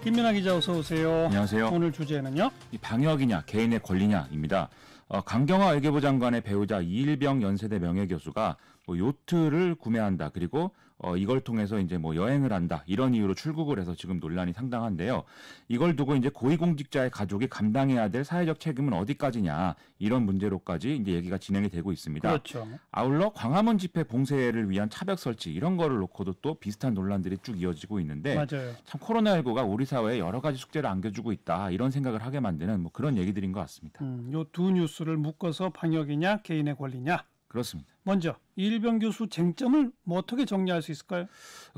김민아 기자 어서 오세요. 안녕하세요. 오늘 주제는요? 이 방역이냐 개인의 권리냐입니다. 강경화 외교부 장관의 배우자 이일병 연세대 명예교수가 요트를 구매한다. 그리고 이걸 통해서 이제 여행을 한다. 이런 이유로 출국을 해서 지금 논란이 상당한데요. 이걸 두고 이제 고위공직자의 가족이 감당해야 될 사회적 책임은 어디까지냐. 이런 문제로까지 이제 얘기가 진행이 되고 있습니다. 그렇죠. 아울러 광화문 집회 봉쇄를 위한 차벽 설치 이런 거를 놓고도 또 비슷한 논란들이 쭉 이어지고 있는데 맞아요. 참 코로나19가 우리 사회에 여러 가지 숙제를 안겨주고 있다. 이런 생각을 하게 만드는 그런 얘기들인 것 같습니다. 요 두 뉴스를 묶어서 방역이냐 개인의 권리냐. 그렇습니다. 먼저 이일병 교수 쟁점을 어떻게 정리할 수 있을까요?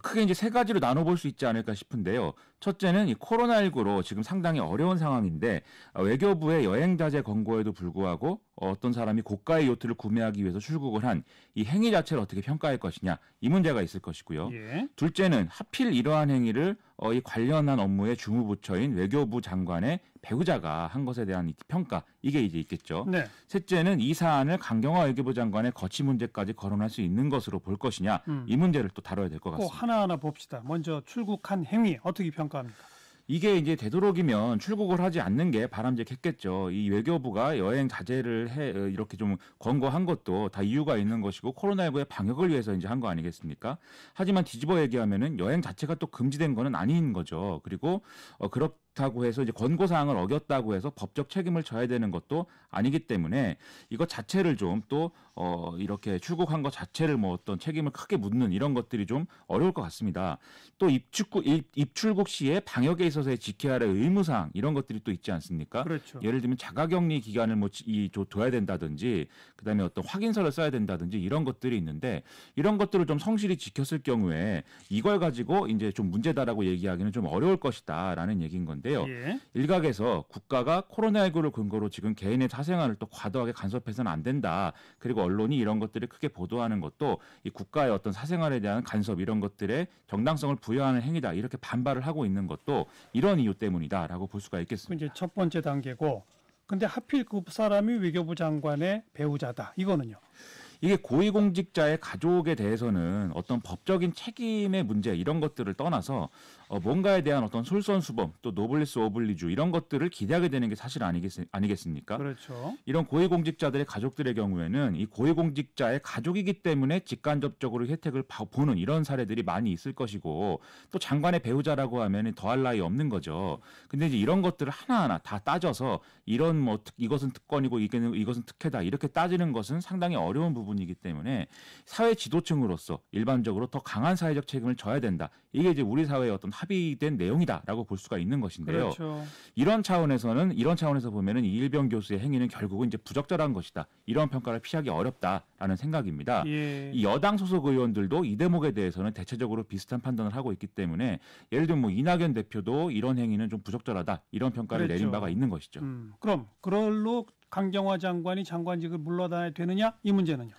크게 이제 세 가지로 나눠볼 수 있지 않을까 싶은데요. 첫째는 이 코로나19로 지금 상당히 어려운 상황인데 외교부의 여행 자제 권고에도 불구하고 어떤 사람이 고가의 요트를 구매하기 위해서 출국을 한 이 행위 자체를 어떻게 평가할 것이냐 이 문제가 있을 것이고요. 예. 둘째는 하필 이러한 행위를 이 관련한 업무의 주무부처인 외교부 장관의 배우자가 한 것에 대한 평가 이게 이제 있겠죠. 네. 셋째는 이 사안을 강경화 외교부 장관의 거취 문제까지 거론할 수 있는 것으로 볼 것이냐 이 문제를 또 다뤄야 될 것 꼭 같습니다. 하나하나 봅시다. 먼저 출국한 행위 어떻게 평가합니까? 이게 이제 되도록이면 출국을 하지 않는 게 바람직했겠죠. 이 외교부가 여행 자제를 이렇게 좀 권고한 것도 다 이유가 있는 것이고 코로나19의 방역을 위해서 이제 한 거 아니겠습니까? 하지만 뒤집어 얘기하면은 여행 자체가 또 금지된 거는 아닌 거죠. 그리고 그렇다고 해서 이제 권고 사항을 어겼다고 해서 법적 책임을 져야 되는 것도 아니기 때문에 이것 자체를 좀 또 이렇게 출국한 것 자체를 어떤 책임을 크게 묻는 이런 것들이 좀 어려울 것 같습니다. 또 입출국 시에 방역에 있어서의 지켜야 할 의무사항 이런 것들이 또 있지 않습니까? 그렇죠. 예를 들면 자가격리 기간을 둬야 된다든지 그다음에 어떤 확인서를 써야 된다든지 이런 것들이 있는데 이런 것들을 좀 성실히 지켰을 경우에 이걸 가지고 이제 좀 문제다라고 얘기하기는 좀 어려울 것이다라는 얘기인 건데요. 예. 일각에서 국가가 코로나19를 근거로 지금 개인의 사생활을 또 과도하게 간섭해서는 안 된다. 그리고 언론이 이런 것들을 크게 보도하는 것도 이 국가의 어떤 사생활에 대한 간섭 이런 것들의 정당성을 부여하는 행위다. 이렇게 반발을 하고 있는 것도 이런 이유 때문이다라고 볼 수가 그 있겠습니다. 이제 첫 번째 단계고, 근데 하필 그 사람이 외교부 장관의 배우자다. 이거는요. 이게 고위공직자의 가족에 대해서는 어떤 법적인 책임의 문제 이런 것들을 떠나서 뭔가에 대한 어떤 솔선수범 또 노블리스 오블리주 이런 것들을 기대하게 되는 게 사실 아니겠습니까? 그렇죠. 이런 고위공직자들의 가족들의 경우에는 이 고위공직자의 가족이기 때문에 직간접적으로 혜택을 보는 이런 사례들이 많이 있을 것이고 또 장관의 배우자라고 하면 더할 나위 없는 거죠. 근데 이제 이런 것들을 하나하나 다 따져서 이런 이것은 특권이고 이것은 특혜다 이렇게 따지는 것은 상당히 어려운 부분이기 때문에 사회 지도층으로서 일반적으로 더 강한 사회적 책임을 져야 된다. 이게 이제 우리 사회의 어떤 합의된 내용이다라고 볼 수가 있는 것인데요. 그렇죠. 이런 차원에서 보면은 이일병 교수의 행위는 결국은 이제 부적절한 것이다. 이런 평가를 피하기 어렵다라는 생각입니다. 예. 이 여당 소속 의원들도 이 대목에 대해서는 대체적으로 비슷한 판단을 하고 있기 때문에 예를 들면 이낙연 대표도 이런 행위는 좀 부적절하다. 이런 평가를 그렇죠. 내린 바가 있는 것이죠. 그럼 그걸로 강경화 장관이 장관직을 물러나야 되느냐? 이 문제는요.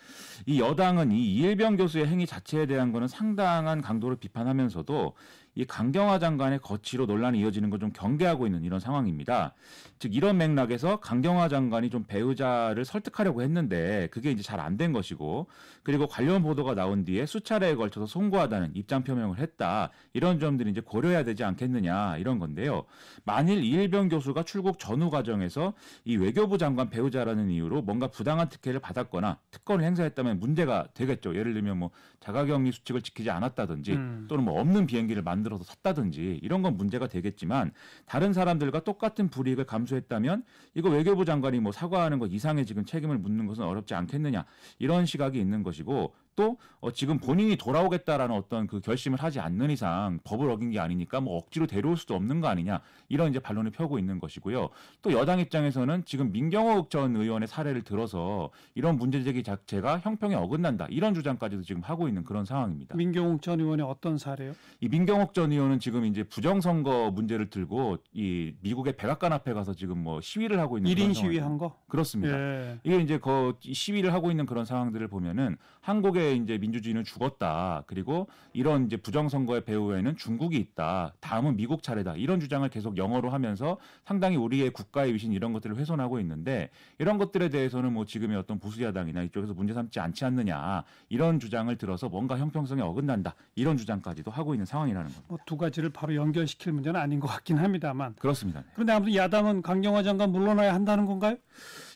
이 여당은 이 이일병 교수의 행위 자체에 대한 거는 상당한 강도를 비판하면서도 이 강경화 장관의 거취로 논란이 이어지는 걸 좀 경계하고 있는 이런 상황입니다. 즉 이런 맥락에서 강경화 장관이 좀 배우자를 설득하려고 했는데 그게 이제 잘 안 된 것이고 그리고 관련 보도가 나온 뒤에 수차례에 걸쳐서 송구하다는 입장 표명을 했다. 이런 점들이 이제 고려해야 되지 않겠느냐 이런 건데요. 만일 이일병 교수가 출국 전후 과정에서 이 외교부 장관 배우자라는 이유로 뭔가 부당한 특혜를 받았거나 특권을 행사했다면 문제가 되겠죠. 예를 들면 자가격리 수칙을 지키지 않았다든지 또는 없는 비행기를 만들어서 샀다든지 이런 건 문제가 되겠지만 다른 사람들과 똑같은 불이익을 감수했다면 이거 외교부 장관이 사과하는 것 이상의 지금 책임을 묻는 것은 어렵지 않겠느냐 이런 시각이 있는 것이고 또 지금 본인이 돌아오겠다라는 어떤 그 결심을 하지 않는 이상 법을 어긴 게 아니니까 억지로 데려올 수도 없는 거 아니냐 이런 이제 반론을 펴고 있는 것이고요. 또 여당 입장에서는 지금 민경욱 전 의원의 사례를 들어서 이런 문제 제기 자체가 형평에 어긋난다 이런 주장까지도 지금 하고 있는 그런 상황입니다. 민경욱 전 의원의 어떤 사례요? 이 민경욱 전 의원은 지금 이제 부정선거 문제를 들고 이 미국의 백악관 앞에 가서 지금 시위를 하고 있는 1인 시위한 거? 그렇습니다. 예. 이게 이제 시위를 하고 있는 그런 상황들을 보면은 한국의 한국의 이제 민주주의는 죽었다. 그리고 이런 이제 부정선거의 배후에는 중국이 있다. 다음은 미국 차례다. 이런 주장을 계속 영어로 하면서 상당히 우리의 국가의 위신 이런 것들을 훼손하고 있는데 이런 것들에 대해서는 뭐 지금의 어떤 보수 야당이나 이쪽에서 문제 삼지 않지 않느냐 이런 주장을 들어서 뭔가 형평성에 어긋난다. 이런 주장까지도 하고 있는 상황이라는 겁니다. 뭐 두 가지를 바로 연결시킬 문제는 아닌 것 같긴 합니다만. 그렇습니다. 네. 그런데 아무튼 야당은 강경화 장관 물러나야 한다는 건가요?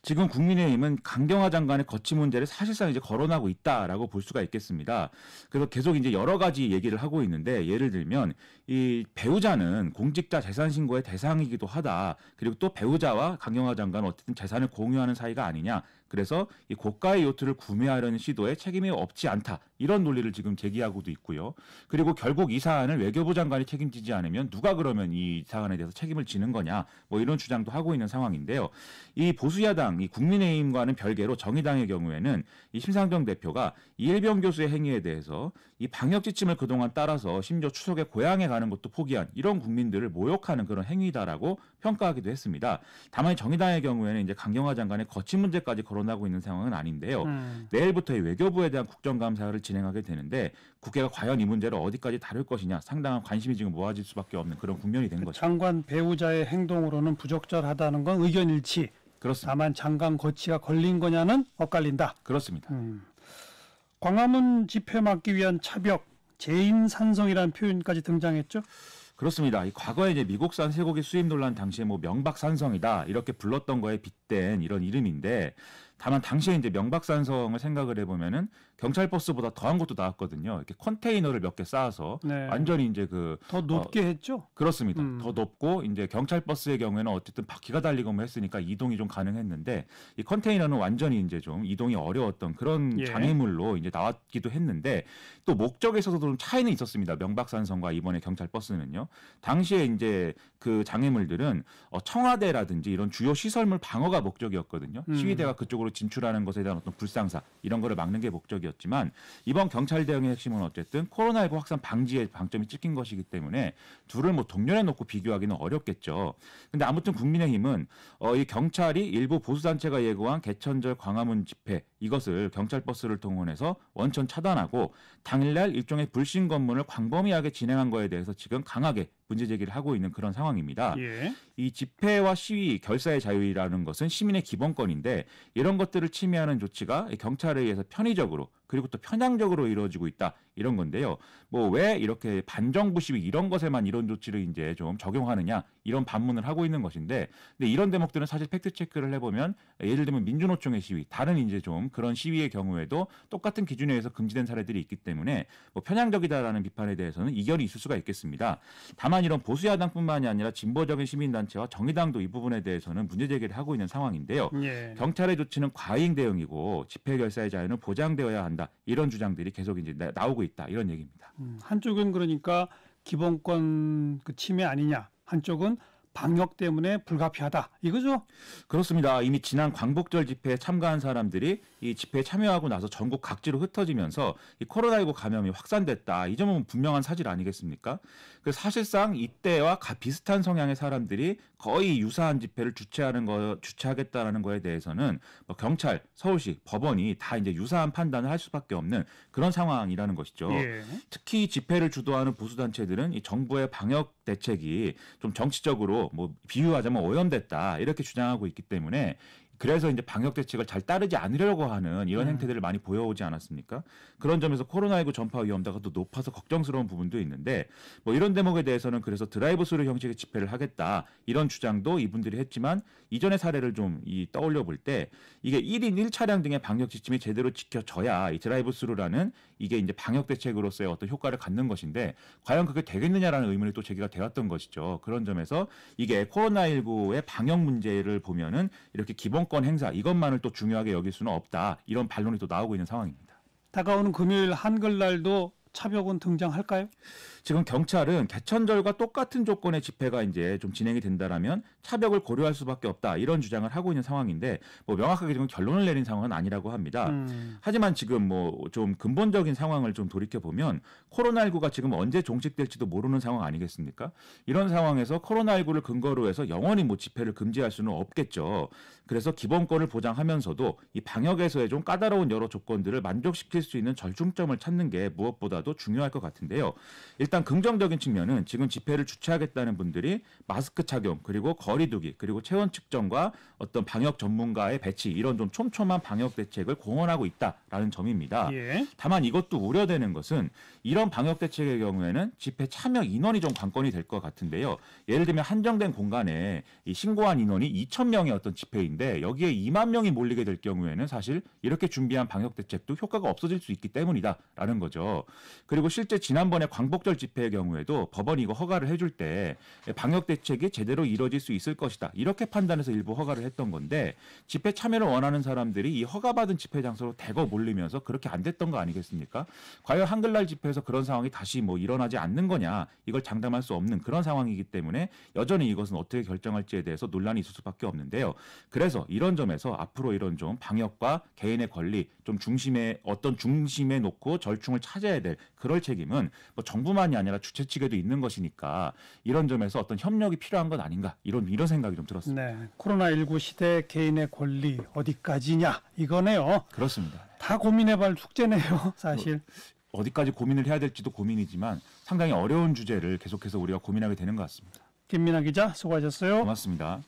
지금 국민의힘은 강경화 장관의 거취 문제를 사실상 이제 거론하고 있다라고 볼 수가 있겠습니다. 그래서 계속 이제 여러 가지 얘기를 하고 있는데 예를 들면 이 배우자는 공직자 재산 신고의 대상이기도 하다. 그리고 또 배우자와 강경화 장관은 어쨌든 재산을 공유하는 사이가 아니냐. 그래서 이 고가의 요트를 구매하려는 시도에 책임이 없지 않다. 이런 논리를 지금 제기하고도 있고요. 그리고 결국 이 사안을 외교부 장관이 책임지지 않으면 누가 그러면 이 사안에 대해서 책임을 지는 거냐. 뭐 이런 주장도 하고 있는 상황인데요. 이 보수야당, 이 국민의힘과는 별개로 정의당의 경우에는 이 심상정 대표가 이일병 교수의 행위에 대해서 이 방역 지침을 그동안 따라서 심지어 추석에 고향에 가는 것도 포기한 이런 국민들을 모욕하는 그런 행위다라고 평가하기도 했습니다. 다만 정의당의 경우에는 이제 강경화 장관의 거취 문제까지 거론하고 있는 상황은 아닌데요. 내일부터 이 외교부에 대한 국정감사를 진행하게 되는데 국회가 과연 이 문제를 어디까지 다룰 것이냐 상당한 관심이 지금 모아질 수밖에 없는 그런 국면이 된 거죠. 장관 배우자의 행동으로는 부적절하다는 건 의견 일치. 그렇습니다. 다만 장관 거취가 걸린 거냐는 엇갈린다. 그렇습니다. 광화문 집회 막기 위한 차벽, 재인산성이라는 표현까지 등장했죠. 그렇습니다. 이 과거에 이제 미국산 쇠고기 수입 논란 당시에 뭐 명박산성이다 이렇게 불렀던 거에 빗댄 이런 이름인데 다만 당시에 이제 명박산성을 생각을 해보면은 경찰 버스보다 더한 것도 나왔거든요. 이렇게 컨테이너를 몇 개 쌓아서 네. 완전히 이제 더 높게 했죠. 그렇습니다. 더 높고 이제 경찰 버스의 경우에는 어쨌든 바퀴가 달리고 뭐 했으니까 이동이 좀 가능했는데 이 컨테이너는 완전히 이제 좀 이동이 어려웠던 그런 예. 장애물로 이제 나왔기도 했는데 또 목적에 있어서도 좀 차이는 있었습니다. 명박산성과 이번에 경찰 버스는요. 당시에 이제 그 장애물들은 청와대라든지 이런 주요 시설물 방어가 목적이었거든요. 시위대가 그쪽으로 진출하는 것에 대한 어떤 불상사 이런 거를 막는 게 목적이었지만 이번 경찰 대응의 핵심은 어쨌든 코로나19 확산 방지에 방점이 찍힌 것이기 때문에 둘을 뭐 동렬해 놓고 비교하기는 어렵겠죠. 근데 아무튼 국민의힘은 이 경찰이 일부 보수단체가 예고한 개천절 광화문 집회 이것을 경찰 버스를 동원해서 원천 차단하고 당일날 일종의 불신 검문을 광범위하게 진행한 거에 대해서 지금 강하게 문제 제기를 하고 있는 그런 상황입니다. 예. 이 집회와 시위, 결사의 자유라는 것은 시민의 기본권인데 이런 것들을 침해하는 조치가 경찰에 의해서 편의적으로 그리고 또 편향적으로 이루어지고 있다 이런 건데요. 뭐 왜 이렇게 반정부 시위 이런 것에만 이런 조치를 이제 좀 적용하느냐 이런 반문을 하고 있는 것인데 근데 이런 대목들은 사실 팩트 체크를 해보면 예를 들면 민주노총의 시위, 다른 이제 좀 그런 시위의 경우에도 똑같은 기준에 의해서 금지된 사례들이 있기 때문에 뭐 편향적이다라는 비판에 대해서는 이견이 있을 수가 있겠습니다. 다만 이런 보수야당뿐만이 아니라 진보적인 시민단체와 정의당도 이 부분에 대해서는 문제 제기를 하고 있는 상황인데요. 예. 경찰의 조치는 과잉 대응이고 집회 결사의 자유는 보장되어야 한다. 이런 주장들이 계속 이제 나오고 있다. 이런 얘기입니다. 한쪽은 그러니까 기본권 그 침해 아니냐. 한쪽은 방역 때문에 불가피하다. 이거죠? 그렇습니다. 이미 지난 광복절 집회에 참가한 사람들이 이 집회에 참여하고 나서 전국 각지로 흩어지면서 이 코로나19 감염이 확산됐다. 이 점은 분명한 사실 아니겠습니까? 그 사실상 이때와 비슷한 성향의 사람들이 거의 유사한 집회를 주최하겠다라는 거에 대해서는 뭐 경찰, 서울시, 법원이 다 이제 유사한 판단을 할 수밖에 없는 그런 상황이라는 것이죠. 예. 특히 집회를 주도하는 보수단체들은 이 정부의 방역 대책이 좀 정치적으로 뭐 비유하자면 오염됐다 이렇게 주장하고 있기 때문에 그래서 이제 방역 대책을 잘 따르지 않으려고 하는 이런 행태들을 많이 보여오지 않았습니까? 그런 점에서 코로나19 전파 위험도가 또 높아서 걱정스러운 부분도 있는데 뭐 이런 대목에 대해서는 그래서 드라이브 스루 형식의 집회를 하겠다 이런 주장도 이분들이 했지만 이전의 사례를 좀 떠올려 볼 때 이게 1인 1차량 등의 방역 지침이 제대로 지켜져야 이 드라이브 스루라는 이게 이제 방역 대책으로서의 어떤 효과를 갖는 것인데 과연 그게 되겠느냐라는 의문이 또 제기가 되었던 것이죠. 그런 점에서 이게 코로나19의 방역 문제를 보면은 이렇게 기본권 행사 이것만을 또 중요하게 여길 수는 없다. 이런 반론이 또 나오고 있는 상황입니다. 다가오는 금요일 한글날도 차벽은 등장할까요? 지금 경찰은 개천절과 똑같은 조건의 집회가 이제 좀 진행이 된다라면 차벽을 고려할 수밖에 없다 이런 주장을 하고 있는 상황인데 뭐 명확하게 지금 결론을 내린 상황은 아니라고 합니다. 하지만 지금 뭐 좀 근본적인 상황을 좀 돌이켜 보면 코로나19가 지금 언제 종식될지도 모르는 상황 아니겠습니까? 이런 상황에서 코로나19를 근거로 해서 영원히 뭐 집회를 금지할 수는 없겠죠. 그래서 기본권을 보장하면서도 이 방역에서의 좀 까다로운 여러 조건들을 만족시킬 수 있는 절충점을 찾는 게 무엇보다도 중요할 것 같은데요. 일단 긍정적인 측면은 지금 집회를 주최하겠다는 분들이 마스크 착용 그리고 거리 두기 그리고 체온 측정과 어떤 방역 전문가의 배치 이런 좀 촘촘한 방역 대책을 공언하고 있다라는 점입니다. 예. 다만 이것도 우려되는 것은 이런 방역 대책의 경우에는 집회 참여 인원이 좀 관건이 될 것 같은데요. 예를 들면 한정된 공간에 이 신고한 인원이 2,000명의 어떤 집회인데 여기에 2만 명이 몰리게 될 경우에는 사실 이렇게 준비한 방역 대책도 효과가 없어질 수 있기 때문이다라는 거죠. 그리고 실제 지난번에 광복절 집회의 경우에도 법원이 이거 허가를 해줄 때 방역 대책이 제대로 이루어질 수 있을 것이다. 이렇게 판단해서 일부 허가를 했던 건데 집회 참여를 원하는 사람들이 이 허가받은 집회 장소로 대거 몰리면서 그렇게 안 됐던 거 아니겠습니까? 과연 한글날 집회에서 그런 상황이 다시 뭐 일어나지 않는 거냐 이걸 장담할 수 없는 그런 상황이기 때문에 여전히 이것은 어떻게 결정할지에 대해서 논란이 있을 수밖에 없는데요. 그래서 이런 점에서 앞으로 이런 좀 방역과 개인의 권리 좀 중심에 놓고 절충을 찾아야 될 그럴 책임은 뭐 정부만이 아니라 주최 측에도 있는 것이니까 이런 점에서 어떤 협력이 필요한 것 아닌가 이런 생각이 좀 들었습니다. 네. 코로나19 시대 개인의 권리 어디까지냐 이거네요. 그렇습니다. 다 고민해볼 숙제네요, 사실. 어디까지 고민을 해야 될지도 고민이지만 상당히 어려운 주제를 계속해서 우리가 고민하게 되는 것 같습니다. 김민아 기자 수고하셨어요. 고맙습니다.